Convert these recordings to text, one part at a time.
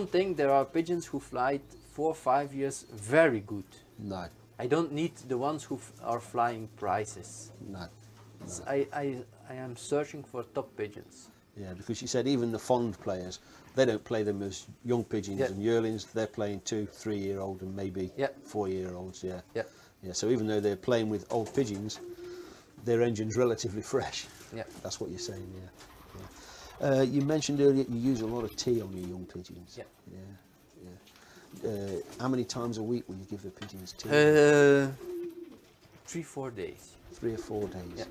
don't think there are pigeons who fly 4 or 5 years very good. No. I don't need the ones who are flying prices. No. I am searching for top pigeons. Yeah, because you said even the fond players, they don't play them as young pigeons and yearlings. They're playing 2, 3-year-old and maybe 4-year-olds. Yeah. Yeah. Yeah. So even though they're playing with old pigeons, their engine's relatively fresh. Yeah. That's what you're saying. Yeah. Yeah. You mentioned earlier you use a lot of tea on your young pigeons. Yeah. Yeah. Yeah. How many times a week will you give the pigeons tea? 3-4 days. 3 or 4 days. Yeah.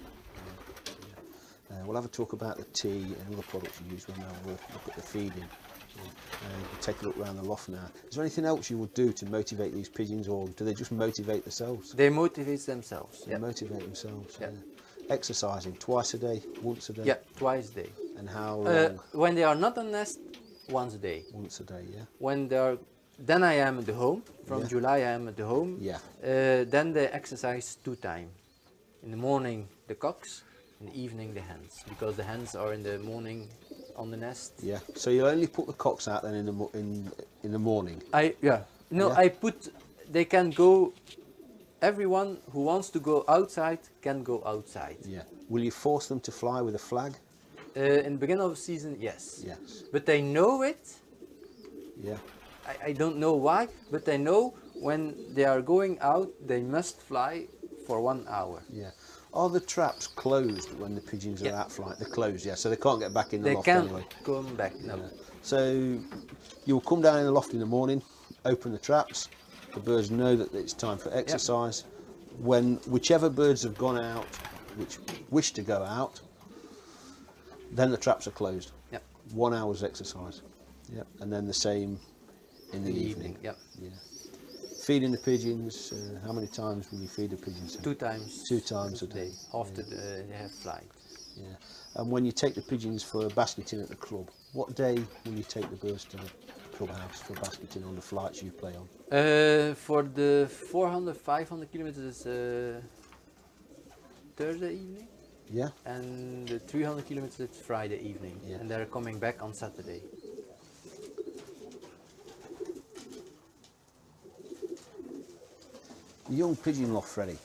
We'll have a talk about the tea and other products you use when we look at the feeding. We'll take a look around the loft now. Is there anything else you would do to motivate these pigeons, or do they just motivate themselves? They motivate themselves. They motivate themselves. Yeah. Exercising twice a day, once a day? Yeah, twice a day. And how long? When they are not on nest, once a day. Once a day, yeah. When they are, then I am at the home. From July I am at the home. Yeah. Then they exercise 2 times. In the morning the cocks, in the evening the hens, because the hens are in the morning on the nest. Yeah. So you'll only put the cocks out then in the morning. I put. They can go. Everyone who wants to go outside can go outside. Yeah. Will you force them to fly with a flag? In the beginning of the season, yes. Yes. But they know it. Yeah. I don't know why, but they know when they are going out, they must fly for 1 hour. Yeah. Are the traps closed when the pigeons are out flight? They're closed, yeah, so they can't get back in the loft anyway. They can't come back, no. Yeah. So you'll come down in the loft in the morning, open the traps, the birds know that it's time for exercise. When whichever birds have gone out, which wish to go out, then the traps are closed. 1 hour's exercise. Yeah. And then the same in the evening. Yeah. Feeding the pigeons, how many times will you feed the pigeons? 2 times. 2 times a day. After they have flight. Yeah. And when you take the pigeons for basketing at the club, what day will you take the birds to the clubhouse for basketing on the flights you play on? For the 400, 500 kilometers Thursday evening. Yeah. And the 300 kilometers it's Friday evening. Yeah. And they're coming back on Saturday. The young pigeon loft, Freddie,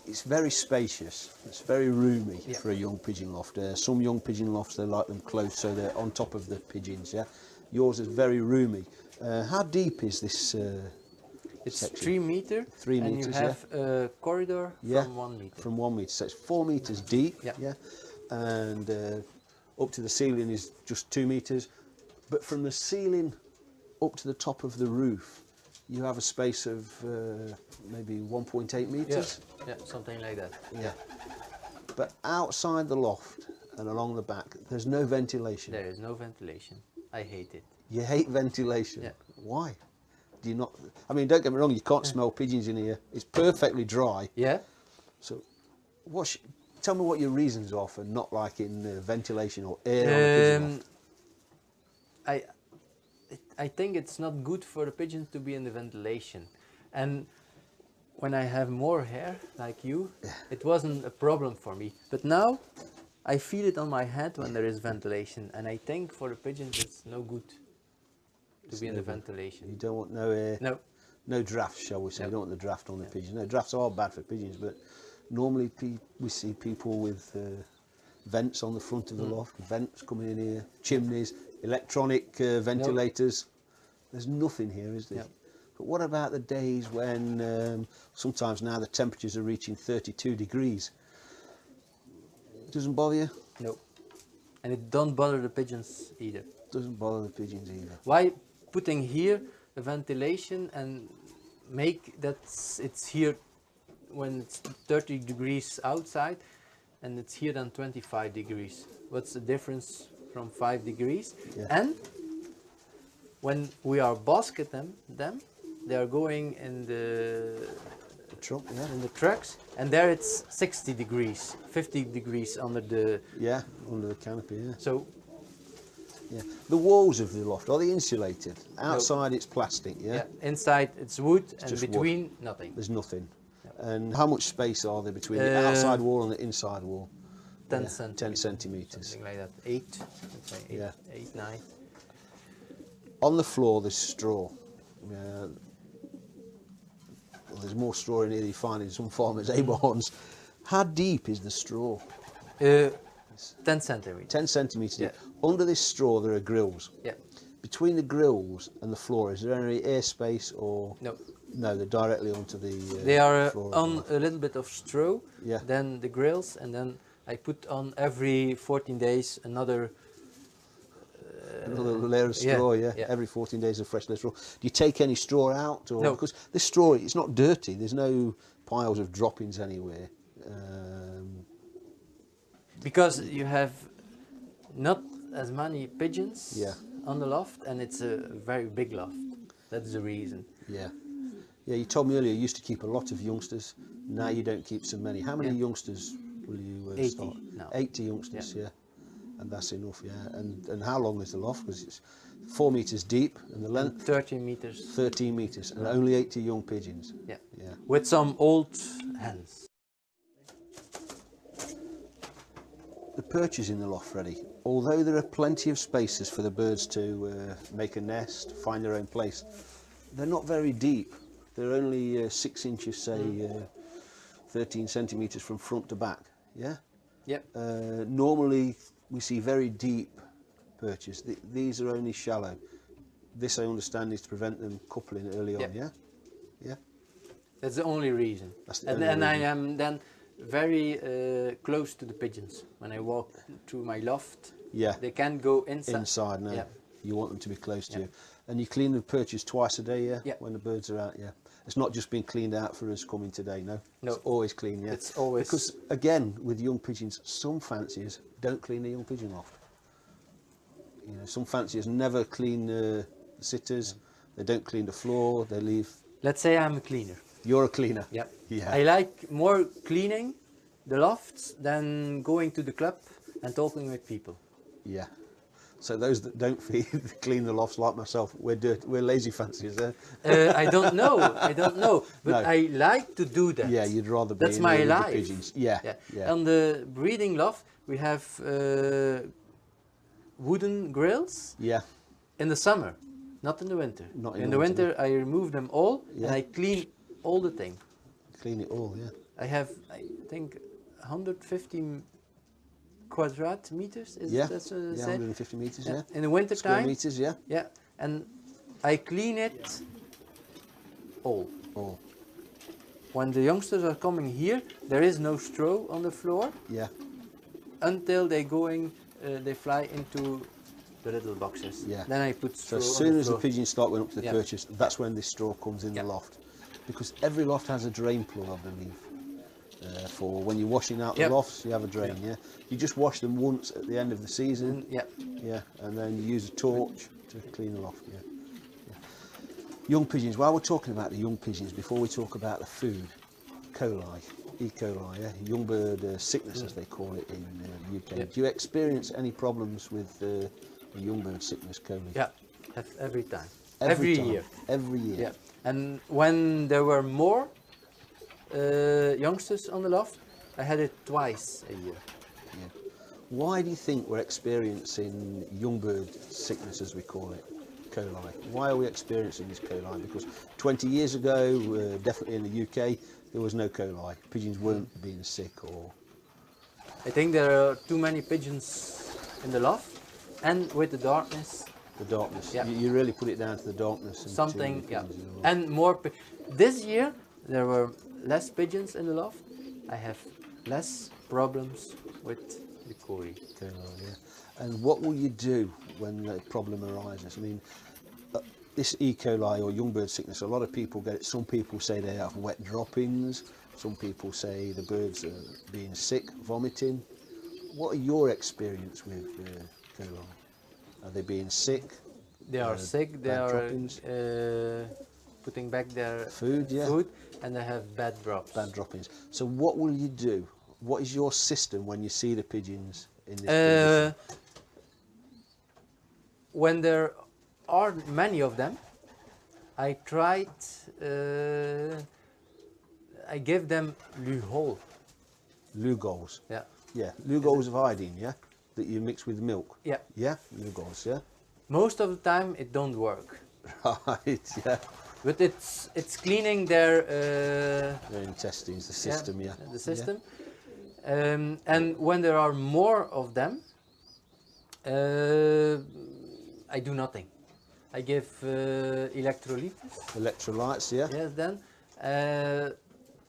it's very spacious, it's very roomy for a young pigeon loft. Some young pigeon lofts, they like them close so they're on top of the pigeons, yeah? Yours is very roomy. How deep is this It's section? 3 meters, 3 meters, and you have a corridor from 1 meter. From 1 meter, so it's 4 meters deep, and up to the ceiling is just 2 meters, but from the ceiling up to the top of the roof, you have a space of maybe 1.8 meters? Yeah, something like that. Yeah. But outside the loft and along the back, there's no ventilation. There is no ventilation. I hate it. You hate ventilation? Yeah. Why? Do you not? I mean, don't get me wrong, you can't smell pigeons in here. It's perfectly dry. Yeah. So, tell me what your reasons are for not liking ventilation or air on a pigeon loft. I think it's not good for the pigeons to be in the ventilation. And when I have more hair, like you, it wasn't a problem for me. But now, I feel it on my head when there is ventilation. And I think for the pigeons it's no good to be in the ventilation. You don't want no air? No draft, shall we say. You don't want the draft on the pigeons. No, drafts are bad for pigeons, but normally we see people with vents on the front of the loft, vents coming in here, chimneys, electronic ventilators. There's nothing here, is there? But what about the days when sometimes now the temperatures are reaching 32 degrees? It doesn't bother you? No. And it don't bother the pigeons either. Doesn't bother the pigeons either. Why putting here a ventilation and make that it's here when it's 30 degrees outside and it's here then 25 degrees? What's the difference from 5 degrees? And when we are basketing them, they are going in the truck, in the trucks, and there it's 60 degrees, 50 degrees under the under the canopy. So the walls of the loft, are they insulated? Outside it's plastic, inside it's wood, and between wood. Nothing. There's nothing. And how much space are there between the outside wall and the inside wall? 10 centimeters. 10 centimeters. Something like that. 8, let's say 8, 9. On the floor there's straw. Well, there's more straw in here than you find in some farmers' barns. How deep is the straw? 10 centimeters. 10 centimetres deep. Yeah. Under this straw there are grills. Yeah. Between the grills and the floor, is there any airspace or? No. No, they're directly onto the They are floor. on a little bit of straw, Yeah. then the grills, and then I put on every 14 days another layer of straw, yeah. Every 14 days of fresh layer of straw. Do you take any straw out? Or? No. Because this straw, it's not dirty. There's no piles of droppings anywhere. Because you have not as many pigeons Yeah. on the loft, and it's a very big loft. That's the reason. Yeah. Yeah, you told me earlier you used to keep a lot of youngsters. Now you don't keep so many. How many youngsters will you 80 start? now. 80 youngsters, yeah. And that's enough, yeah. And how long is the loft? Because it's 4 metres deep and the length? 13 meters. 13 metres and only 80 young pigeons. Yeah. Yeah. With some old hens. The perches in the loft, Freddie, although there are plenty of spaces for the birds to make a nest, find their own place, they're not very deep. They're only 6 inches, say 13 centimetres from front to back, yeah? Yep. Normally we see very deep perches. These are only shallow. This, I understand, is to prevent them coupling early on, yeah? Yeah? That's the only reason. That's the And only I reason. am then very close to the pigeons. When I walk through my loft, Yeah. they can't go inside. Inside, no. Yeah. You want them to be close to Yeah. you. And you clean the perches twice a day, yeah? Yeah. When the birds are out, yeah. It's not just been cleaned out for us coming today, no? No. It's always clean, yeah? It's always... Because, again, with young pigeons, some fanciers don't clean the young pigeon loft. You know, some fanciers never clean the sitters, they don't clean the floor, they leave... Let's say I'm a cleaner. You're a cleaner? Yep. Yeah. I like more cleaning the lofts than going to the club and talking with people. Yeah. So those that don't clean the lofts like myself, we're lazy fanciers, eh? I don't know, but No. I like to do that. Yeah, you'd rather be That's in my there with the life. pigeons. Yeah, yeah. On the breeding loft, we have wooden grills Yeah, in the summer, not in the winter. Not in in the the winter, winter, I remove them all Yeah. and I clean all the thing. clean it all, yeah. I have, I think, 150 quadrat meters. Is Yeah, that yeah, say? 150 metres, yeah. In the winter Square time, metres, yeah. yeah, and I clean it all. All, When the youngsters are coming here, there is no straw on the floor yeah. until they fly into the little boxes. Yeah. Then I put So straw as on soon the as the floor. pigeons start going up to the Yeah. perches, that's when this straw comes in Yeah. the loft. Because every loft has a drain plug, I believe. For when you're washing out the Yep. lofts, you have a drain, yeah. You just wash them once at the end of the season, And, yeah. yeah, and then you use a torch to clean the loft, yeah. Young pigeons, while we're talking about the young pigeons, before we talk about the food, coli, E. coli, yeah, young bird sickness as they call it in the UK. Yeah. Do you experience any problems with the young bird sickness, coli? Yeah, every time. Every Every time. year. Every year. Yeah. And when there were more youngsters on the loft, I had it twice a year. Yeah. Why do you think we're experiencing young bird sickness, as we call it, coli? Why are we experiencing this coli? Because 20 years ago, definitely in the UK, there was no coli. Pigeons weren't being sick, or... I think there are too many pigeons in the loft, and with the darkness, The darkness. Yeah. You really put it down to the darkness. And something, to yeah. pigeons as well. And more. This year there were less pigeons in the loft. I have less problems with the coli. Coli, yeah. And what will you do when the problem arises? I mean, this E. coli or young bird sickness, a lot of people get it. Some people say they have wet droppings. Some people say the birds are being sick, vomiting. What are your experience with coli? Are they being sick? They are sick. They bad are droppings? putting back their Food, yeah. food, and they have bad drops. Bad droppings. So what will you do? What is your system when you see the pigeons in this Uh, condition? when there are many of them, I tried. I give them Lugol. Lugols. Yeah. Yeah, Lugols of iodine, yeah? That you mix with milk. Yeah. Yeah, Lugols, yeah? Most of the time it don't work. Right, yeah. But it's cleaning their Their intestines, the system, yeah. the system. And when there are more of them, I do nothing. I give electrolytes. Electrolytes, yeah. Yes, then,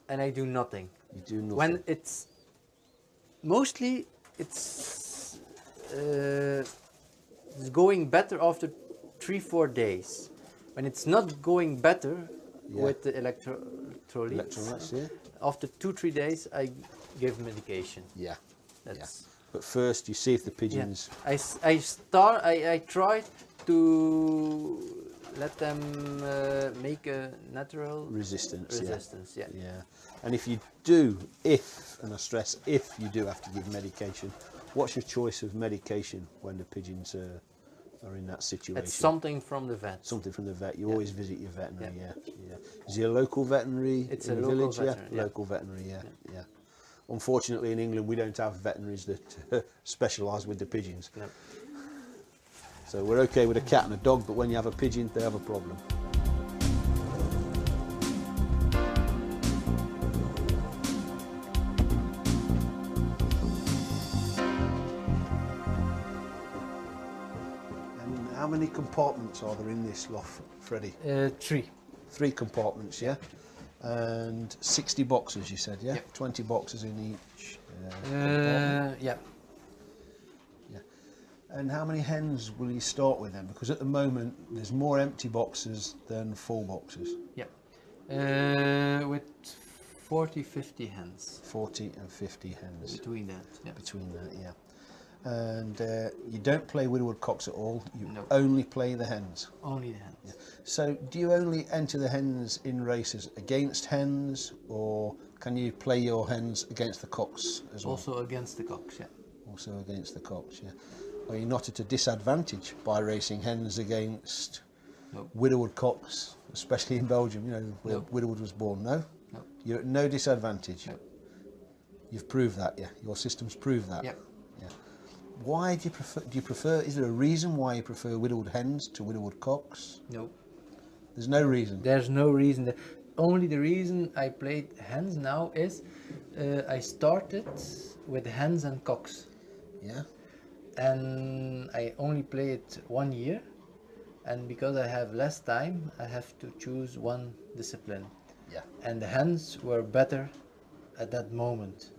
and I do nothing. You do nothing. When it's mostly it's going better after 3-4 days. When it's not going better with the electrolytes, yeah. after 2-3 days I give medication. Yeah. That's But first you see if the pigeons... I try to let them make a natural resistance. yeah. Yeah. And if you do, and I stress if you do have to give medication, what's your choice of medication when the pigeons are in that situation? It's something from the vet. Something from the vet. You always visit your veterinary, yeah. Is he a local veterinary? It's in a the local village? veterinary, yeah. Local veterinary, yeah. Unfortunately in England we don't have veterinaries that specialise with the pigeons. No. So we're okay with a cat and a dog, but when you have a pigeon, they have a problem. And how many compartments are there in this loft, Freddie? 3. 3 compartments, yeah? And 60 boxes, you said, yeah? Yep. 20 boxes in each compartment. Yeah. And how many hens will you start with then? Because at the moment there's more empty boxes than full boxes. Yeah. With 40-50 hens. 40 and 50 hens. Between that, yeah. Between that, yeah. And you don't play widowed cocks at all, you No. only play the hens. Only the hens. Yeah. So do you only enter the hens in races against hens, or can you play your hens against the cocks as well? Also against the cocks, yeah. Also against the cocks, yeah. Are you not at a disadvantage by racing hens against widowed cocks, especially in Belgium, you know, where widowed was born? No? No. You're at no disadvantage? No. You've proved that, yeah? Your system's proved that? Yeah. Yeah. Why do you prefer, is there a reason why you prefer widowed hens to widowed cocks? No. There's no reason? There's no reason. Only the reason I played hens now is I started with hens and cocks. Yeah. And I only play it 1 year, and because I have less time I have to choose one discipline. Yeah. And the hens were better at that moment,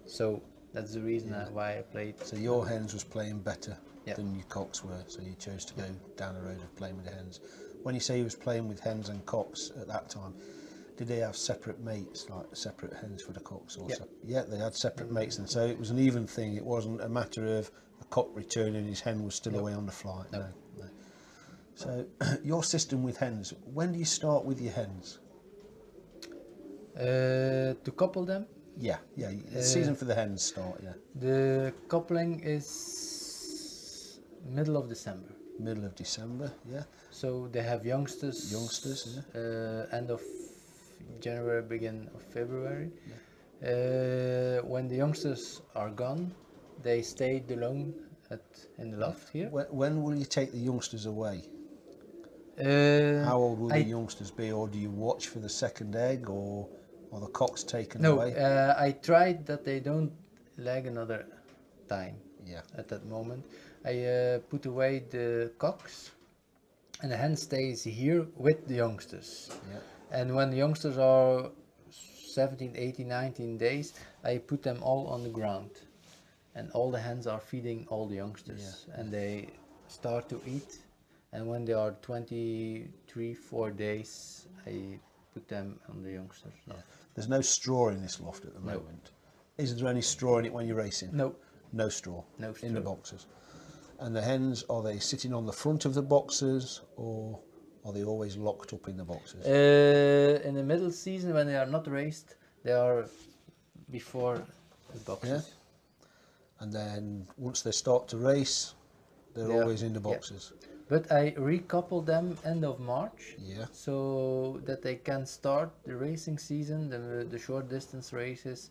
so that's the reason why I played. So your hens was playing better Yeah. than your cocks were, so you chose to go down the road of playing with the hens. When you say you was playing with hens and cocks at that time, did they have separate mates, like separate hens for the cocks? Or yeah, they had separate mates, and so it was an even thing. It wasn't a matter of a cock returning and his hen was still away on the flight. No. So your system with hens, when do you start with your hens? To couple them? Yeah, the season for the hens start, yeah. The coupling is middle of December. Middle of December, yeah. So they have youngsters. Youngsters, End of January, beginning of February. Yeah. When the youngsters are gone, they stay alone in the loft here. When will you take the youngsters away? How old will the youngsters be, or do you watch for the second egg, or are the cocks taken away? No, I tried that they don't lag another time. Yeah. At that moment, I put away the cocks, and the hen stays here with the youngsters. Yeah. And when the youngsters are 17, 18, 19 days, I put them all on the ground, and all the hens are feeding all the youngsters, and they start to eat. And when they are 23-4 days, I put them on the youngsters. Yeah. There's no straw in this loft at the moment. Is there any straw in it when you're racing? No. No straw. No straw. In the boxes. And the hens, are they sitting on the front of the boxes, or are they always locked up in the boxes? In the middle season, when they are not raced, they are before the boxes. Yeah. And then once they start to race, they're always in the boxes. Yeah. But I recouple them end of March, so that they can start the racing season, the short distance races,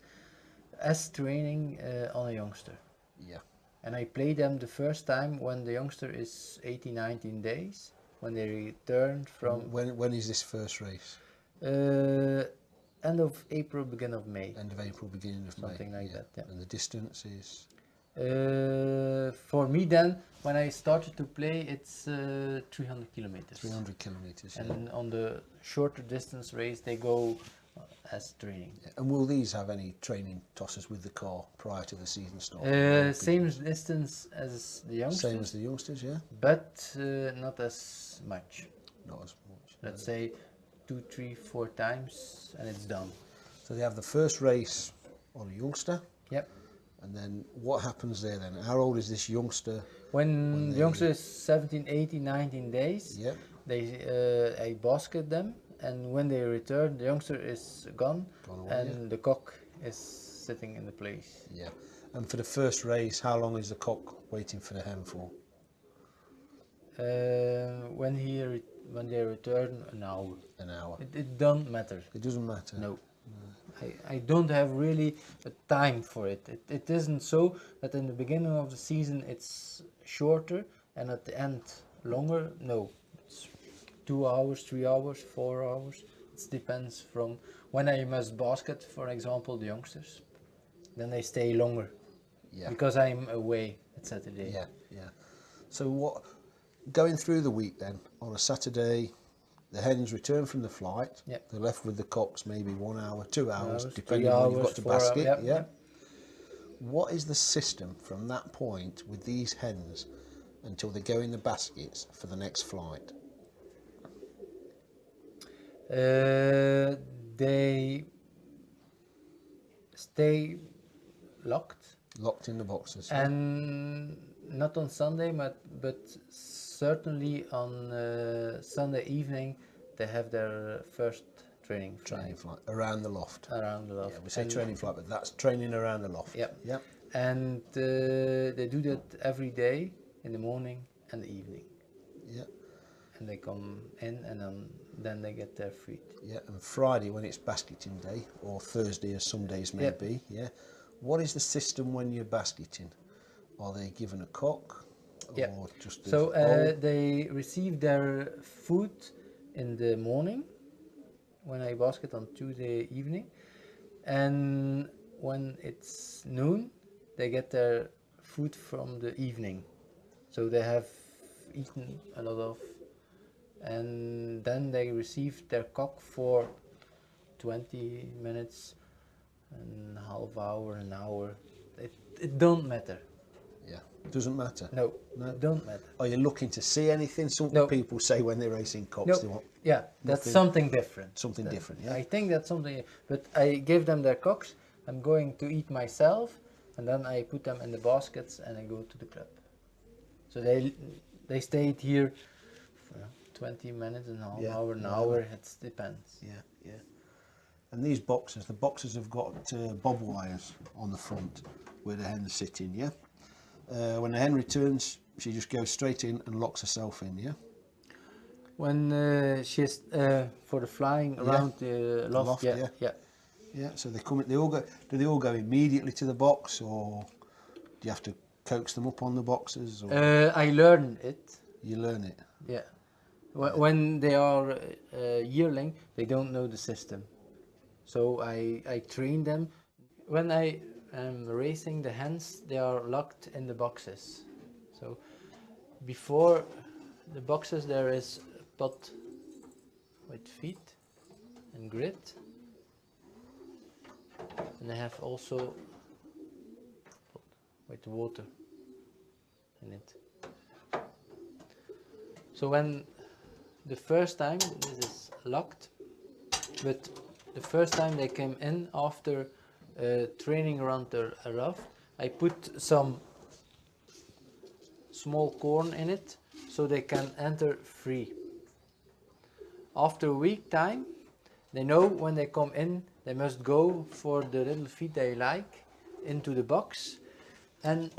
as training on a youngster. Yeah. And I play them the first time when the youngster is 18, 19 days, when they return from... When is this first race? End of April, beginning of May. End of April, beginning of May. Something like that, yeah. And the distance is? For me then, when I started to play, it's 300 kilometers. 300 kilometers, yeah. And on the shorter distance race, they go as training. Yeah. And will these have any training tosses with the car prior to the season start? Same distance as the youngsters. Same as the youngsters, yeah. But not as much. Not as much. Let's say 2, 3, 4 times, and it's done. So they have the first race on a youngster. Yep. And then what happens there then? How old is this youngster? When the youngster is 17, 18, 19 days, Yep. I basket them, and when they return, the youngster is gone away, and the cock is sitting in the place. Yeah. And for the first race, how long is the cock waiting for the hen for? When they return, an hour. An hour. It don't matter. It doesn't matter. No. I don't have really a time for it. It isn't so that in the beginning of the season it's shorter and at the end longer. No, it's 2 hours, 3 hours, 4 hours. It depends from when I must basket, for example, the youngsters. Then they stay longer. Yeah. Because I'm away at Saturday. Yeah, yeah. So going through the week then, on a Saturday, the hens return from the flight. Yep. They're left with the cocks maybe 1 hour, 2 hours, 2 hours, depending on when you've got to 4 basket. hours, Yeah. What is the system from that point with these hens until they go in the baskets for the next flight? They stay locked. Locked in the boxes. And not on Sunday, but certainly on Sunday evening, they have their first training flight around the loft. Around the loft. Yeah, we say training flight, but that's training around the loft. Yep. Yep. And they do that every day in the morning and the evening. Yeah. And they come in and then they get their feed. Yeah, and Friday when it's basketing day, or Thursday as some days may Yep. be, yeah. What is the system when you're basketing? Are they given a cock? Yeah. Or just So bowl? they receive their food in the morning when I basket on Tuesday evening, and when it's noon they get their food from the evening. So they have eaten a lot of, and then they receive their cock for 20 minutes and half hour, an hour. It don't matter. Yeah, doesn't matter. No, No? it don't matter. Are you looking to see anything? Some No. people say when they're racing cocks No. they want Yeah, that's Nothing. something different. something different, yeah? I think that's something, but I give them their cocks, I'm going to eat myself, and then I put them in the baskets and I go to the club. So they stayed here for 20 minutes, an Yeah, hour, an an hour, it depends. Yeah, yeah. And these boxes, the boxes have got bob wires on the front where the hen's sitting, yeah? When the hen returns, she just goes straight in and locks herself in, yeah? When she's for the flying around the loft, yeah. Yeah, so they come. They all go. Do they all go immediately to the box, or do you have to coax them up on the boxes? Or I learn it. you learn it. Yeah. When they are yearling, they don't know the system. So I train them. When I am racing the hens, they are locked in the boxes. So before the boxes there is a pot with feed and grit. And I have also with water in it. So when the first time, this is locked, but the first time they came in after training around the rough, I put some small corn in it so they can enter free. After a week time, they know when they come in, they must go for the little feed they like into the box, and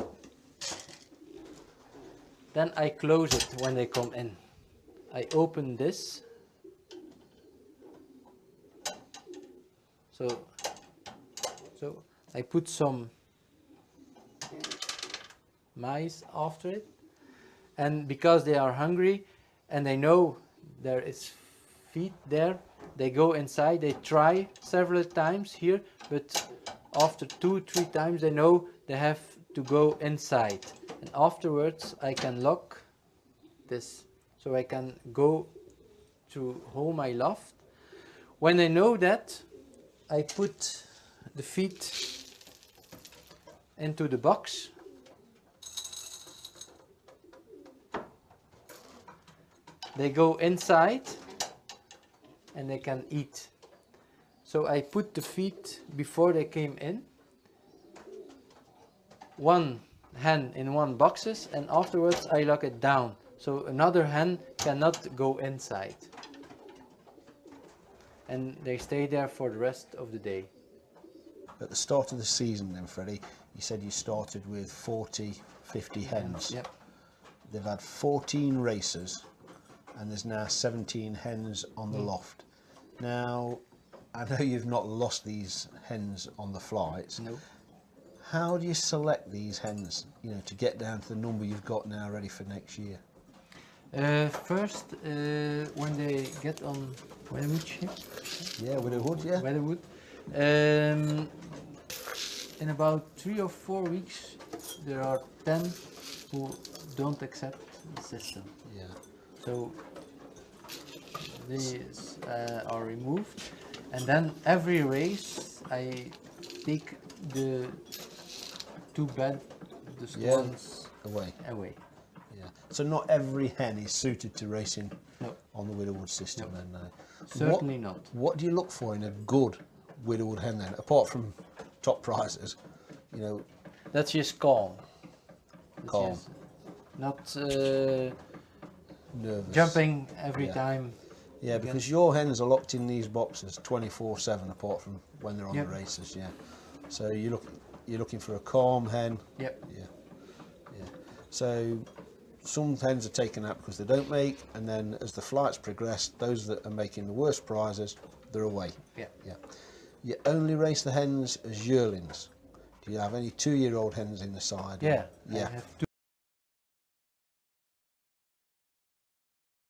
then I close it when they come in. I open this, so I put some mice after it, and because they are hungry and they know there is feed there, they go inside. They try several times here, but after 2-3 times they know they have to go inside, and afterwards I can lock this so I can go to home I loft. When I know that, I put the feed into the box. They go inside and they can eat. So I put the feed before they came in. One hen in one boxes, and afterwards I lock it down. So another hen cannot go inside. And they stay there for the rest of the day. At the start of the season then, Freddie, you said you started with 40-50 hens. Yep. They've had 14 races, and there's now 17 hens on the loft. Now, I know you've not lost these hens on the flights. No. How do you select these hens, you know, to get down to the number you've got now ready for next year? First, when they get on Weatherwood ship. Yeah, Widowhood, yeah. Weatherwood. In about 3 or 4 weeks, there are 10 who don't accept the system. Yeah. So these are removed, and then every race I take the two bad ones away. Yeah. So not every hen is suited to racing on the Widowwood system. No. Then, Certainly not. What do you look for in a good Widowwood hen then, apart from top prizes? You know, that's just calm. Calm. Just not nervous. jumping every time. Yeah, because your hens are locked in these boxes 24/7, apart from when they're on the races. Yeah. So you're looking for a calm hen. Yep. Yeah. So some hens are taken out because they don't make, and then as the flights progress, those that are making the worst prizes, they're away. Yeah. You only race the hens as yearlings. Do you have any 2-year-old hens in the side? Yeah. Yeah. I have